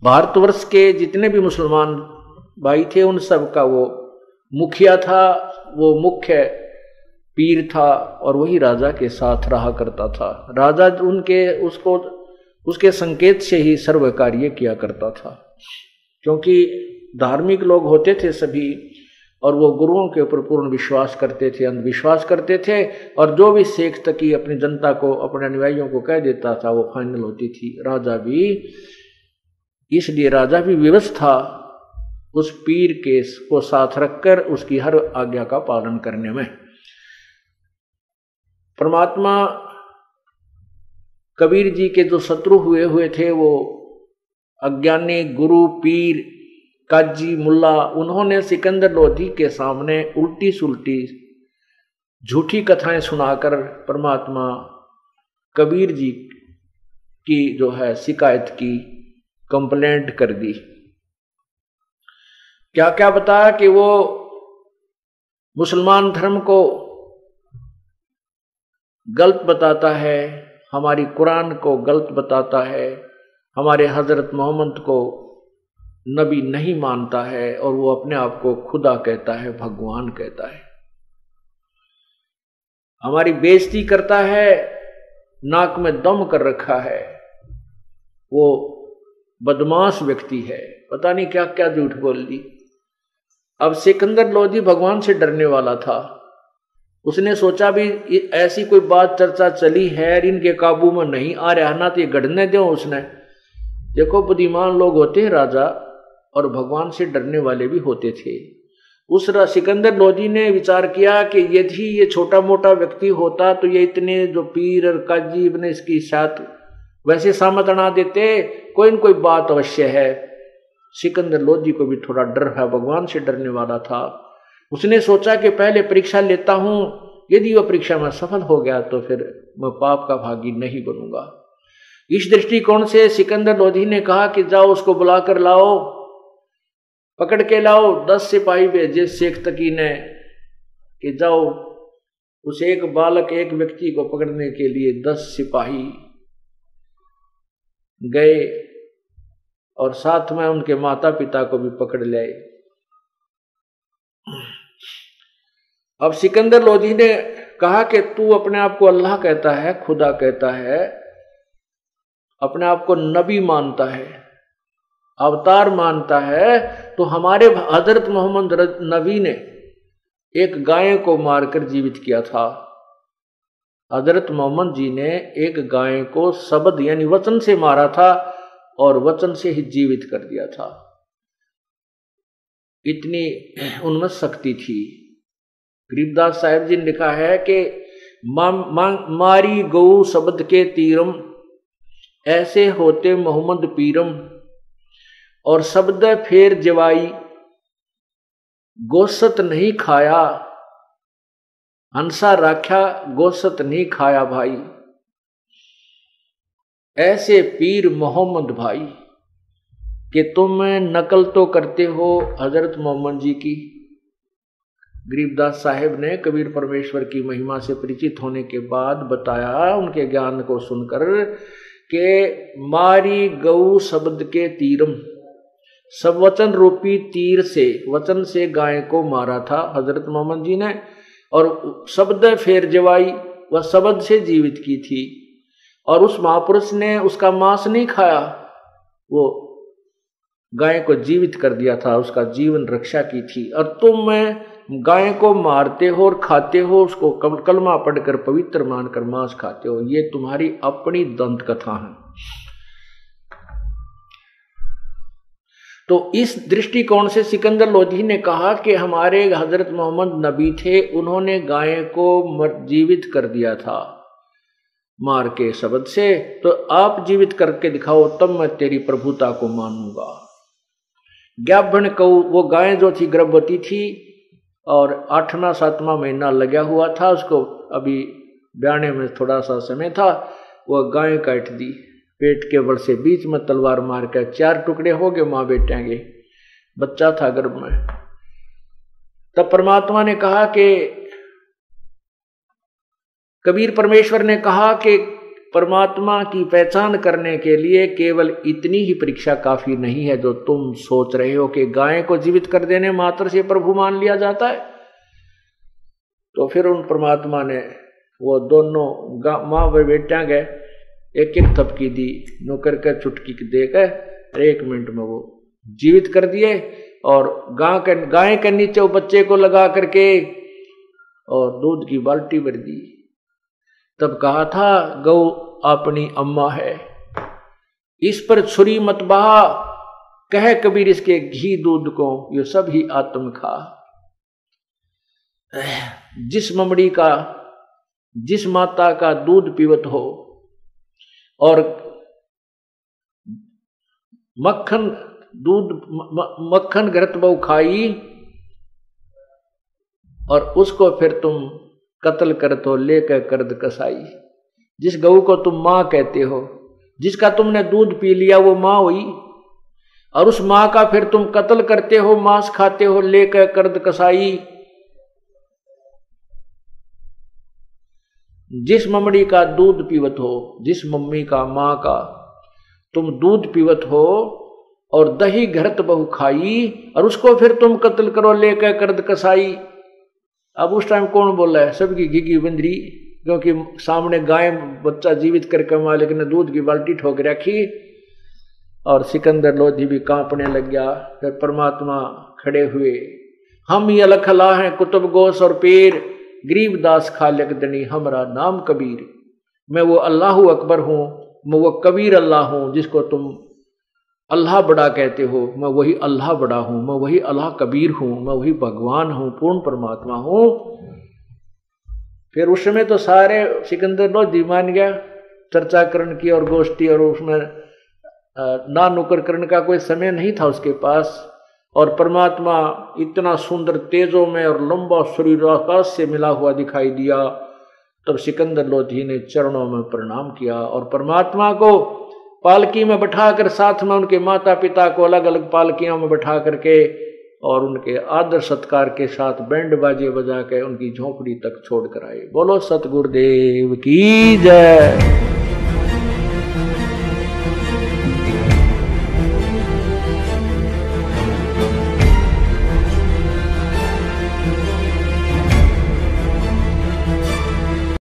भारतवर्ष के जितने भी मुसलमान भाई थे उन सब का वो मुखिया था, वो मुख्य पीर था और वही राजा के साथ रहा करता था। राजा उसके संकेत से ही सर्व कार्य किया करता था, क्योंकि धार्मिक लोग होते थे सभी और वो गुरुओं के ऊपर पूर्ण विश्वास करते थे, अंधविश्वास करते थे। और जो भी शेख तकी अपनी जनता को, अपने अनुयायियों को कह देता था वो फाइनल होती थी। राजा भी, इसलिए राजा भी विवश था उस पीर के को साथ रखकर उसकी हर आज्ञा का पालन करने में। परमात्मा कबीर जी के जो शत्रु हुए थे वो अज्ञानी गुरु, पीर, काजी, मुल्ला, उन्होंने सिकंदर लोधी के सामने उल्टी सुल्टी झूठी कथाएं सुनाकर परमात्मा कबीर जी की जो है शिकायत की, कंप्लेंट कर दी। क्या क्या बताया कि वो मुसलमान धर्म को गलत बताता है, हमारी कुरान को गलत बताता है, हमारे हजरत मोहम्मद को नबी नहीं मानता है और वो अपने आप को खुदा कहता है, भगवान कहता है, हमारी बेइज्जती करता है, नाक में दम कर रखा है। वो बदमाश व्यक्ति है, पता नहीं क्या क्या झूठ बोल दी। अब सिकंदर लोधी भगवान से डरने वाला था। उसने सोचा भी ऐसी कोई बात चर्चा चली है, इनके काबू में नहीं आ रहा ना, तो ये गढ़ने दो। उसने देखो बुद्धिमान लोग होते हैं राजा, और भगवान से डरने वाले भी होते थे। उस सिकंदर लोधी ने विचार किया कि यदि ये छोटा मोटा व्यक्ति होता तो ये इतने जो पीर और काजी ने इसकी साथ वैसे सामत अड़ा देते, कोई न कोई बात अवश्य है। सिकंदर लोधी को भी थोड़ा डर है, भगवान से डरने वाला था। उसने सोचा कि पहले परीक्षा लेता हूं, यदि वह परीक्षा में सफल हो गया तो फिर मैं पाप का भागी नहीं बनूंगा। इस दृष्टिकोण से सिकंदर लोधी ने कहा कि जाओ उसको बुला कर लाओ, पकड़ के लाओ। 10 सिपाही भेजे शेख तकी ने कि जाओ उस एक बालक, एक व्यक्ति को पकड़ने के लिए 10 सिपाही गए और साथ में उनके माता पिता को भी पकड़ ले। अब सिकंदर लोधी ने कहा कि तू अपने आप को अल्लाह कहता है, खुदा कहता है, अपने आप को नबी मानता है, अवतार मानता है, तो हमारे हजरत मोहम्मद नबी ने एक गाय को मारकर जीवित किया था। हजरत मोहम्मद जी ने एक गाय को शब्द यानी वचन से मारा था और वचन से ही जीवित कर दिया था। इतनी उनमें शक्ति थी। गरीबदास साहिब जी ने लिखा है कि मारी गौ शब्द के तीरम, ऐसे होते मोहम्मद पीरम, और शब्द फेर जवाई, गोसत नहीं खाया, हंसा राख्या गोसत नहीं खाया भाई। ऐसे पीर मोहम्मद भाई कि तुम नकल तो करते हो हजरत मोहम्मद जी की। गरीबदास साहिब ने कबीर परमेश्वर की महिमा से परिचित होने के बाद बताया, उनके ज्ञान को सुनकर, कि मारी गौ शब्द के तीरम, सब वचन रूपी तीर से, वचन से गाय को मारा था हजरत मोहम्मद जी ने, और शब्द फेर जवाई, वह शब्द से जीवित की थी। और उस महापुरुष ने उसका मांस नहीं खाया, वो गाय को जीवित कर दिया था, उसका जीवन रक्षा की थी। और तुम गाय को मारते हो और खाते हो, उसको कलमा पढ़कर पवित्र मानकर मांस खाते हो। ये तुम्हारी अपनी दंत कथा है। तो इस दृष्टिकोण से सिकंदर लोधी ने कहा कि हमारे हजरत मोहम्मद नबी थे, उन्होंने गाय को जीवित कर दिया था मार के शब्द से, तो आप जीवित करके दिखाओ, तब मैं तेरी प्रभुता को मानूंगा। ज्ञापन को वो गाय जो थी गर्भवती थी और 8वां 7वां महीना लगा हुआ था, उसको अभी ब्याने में थोड़ा सा समय था, वह गाय काट दी पेट के बल से, बीच में तलवार मार कर 4 टुकड़े हो गए मां बेटेंगे, बच्चा था गर्भ में। तब परमात्मा ने कहा कि कबीर परमेश्वर ने कहा कि परमात्मा की पहचान करने के लिए केवल इतनी ही परीक्षा काफी नहीं है जो तुम सोच रहे हो कि गाय को जीवित कर देने मात्र से प्रभु मान लिया जाता है। तो फिर उन परमात्मा ने वो दोनों माँ व बेटिया गए, एक एक थपकी दी, नौकर के चुटकी देकर 1 मिनट में वो जीवित कर दिए और गाय के नीचे वो बच्चे को लगा करके और दूध की बाल्टी भर दी। तब कहा था गौ अपनी अम्मा है, इस पर छुरी मत बहा, कह कबीर इसके घी दूध को ये सब ही आत्म खा। जिस ममड़ी का जिस माता का दूध पीवत हो और मक्खन घरत बहु खाई और उसको फिर तुम कत्ल करते हो लेकर कर्द कसाई। जिस गऊ को तुम मां कहते हो, जिसका तुमने दूध पी लिया वो मां हुई, और उस मां का फिर तुम कत्ल करते हो, मांस खाते हो लेकर कर्द कसाई। जिस ममड़ी का दूध पीवत हो, जिस मम्मी का मां का तुम दूध पीवत हो और दही घरत बहु खाई और उसको फिर तुम कत्ल करो लेकर कर्द कसाई। अब उस टाइम कौन बोला है? सबकी घिघी बंदरी, क्योंकि सामने गाय बच्चा जीवित करके मालिक ने दूध की बाल्टी ठोक रखी और सिकंदर लोधी भी कांपने लग गया। फिर परमात्मा खड़े हुए, हम ये लखला हैं कुतुब गोस और पीर, गरीबदास खालिक दनी हमारा नाम कबीर। मैं वो अल्लाहु अकबर हूं, मैं वो कबीर अल्लाह हूं जिसको तुम अल्लाह बड़ा कहते हो, मैं वही अल्लाह बड़ा हूं, मैं वही अल्लाह कबीर हूं, मैं वही भगवान हूं, पूर्ण परमात्मा हूं। फिर उस समय तो सारे सिकंदर लोधी मान गया, चर्चा करण की और गोष्ठी, और उसमें ना नुकर करण का कोई समय नहीं था उसके पास। और परमात्मा इतना सुंदर तेजों में और लंबा शरीर आकाश से मिला हुआ दिखाई दिया। तब सिकंदर लोधी ने चरणों में प्रणाम किया और परमात्मा को पालकी में बैठाकर, साथ में उनके माता पिता को अलग अलग पालकियों में बैठा करके और उनके आदर सत्कार के साथ बैंड बाजे बजा के उनकी झोपड़ी तक छोड़ कर आए। बोलो सतगुरुदेव की जय।